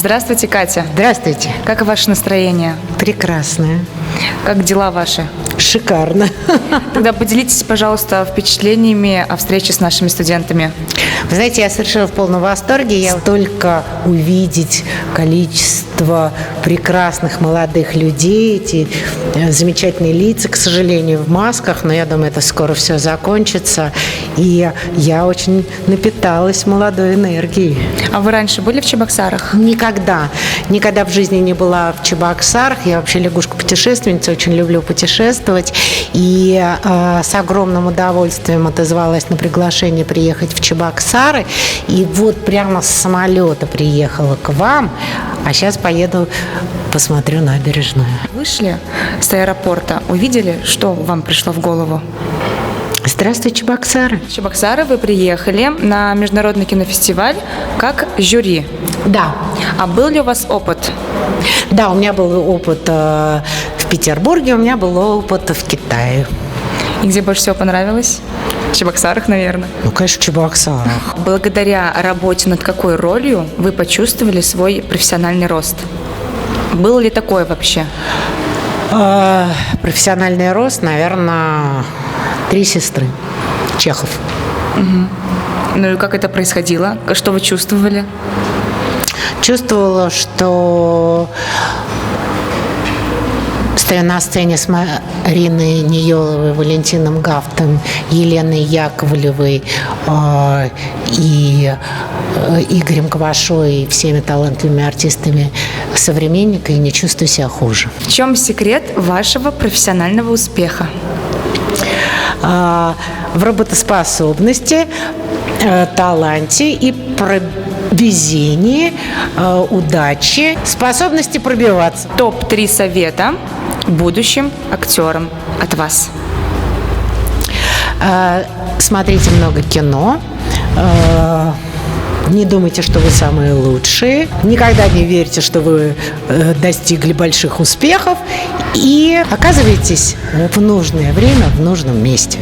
Здравствуйте, Катя. Здравствуйте. Как ваше настроение? Прекрасная. Как дела ваши? Шикарно. Тогда поделитесь, пожалуйста, впечатлениями о встрече с нашими студентами. Вы знаете, я совершенно в полном восторге. Я только увидеть количество прекрасных молодых людей, эти замечательные лица, к сожалению, в масках, но я думаю, это скоро все закончится. И я очень напиталась молодой энергией. А вы раньше были в Чебоксарах? Никогда в жизни не была в Чебоксарах. Я вообще лягушка-путешественница, очень люблю путешествовать. И с огромным удовольствием отозвалась на приглашение приехать в Чебоксары. И вот прямо с самолета приехала к вам, а сейчас поеду посмотрю набережную. Вышли с аэропорта, увидели, что вам пришло в голову? Здравствуй, Чебоксары. В Чебоксары вы приехали на международный кинофестиваль как жюри. Да. А был ли у вас опыт? Да, у меня был опыт в Петербурге, у меня был опыт в Китае. И где больше всего понравилось? В Чебоксарах, наверное. Ну, конечно, в Чебоксарах. Благодаря работе над какой ролью вы почувствовали свой профессиональный рост? Был ли такое вообще? Профессиональный рост, наверное, «Три сестры». Чехов. Ну и как это происходило? Что вы чувствовали? Чувствовала, что стою на сцене с Мариной Ниеловой, Валентином Гафтом, Еленой Яковлевой и Игорем Квашой и всеми талантливыми артистами современника, и не чувствую себя хуже. В чем секрет вашего профессионального успеха? В работоспособности, таланте и везении, удаче, способности пробиваться. Топ-3 совета будущим актерам от вас. Смотрите много кино. Не думайте, что вы самые лучшие. Никогда не верьте, что вы достигли больших успехов. И оказывайтесь в нужное время в нужном месте.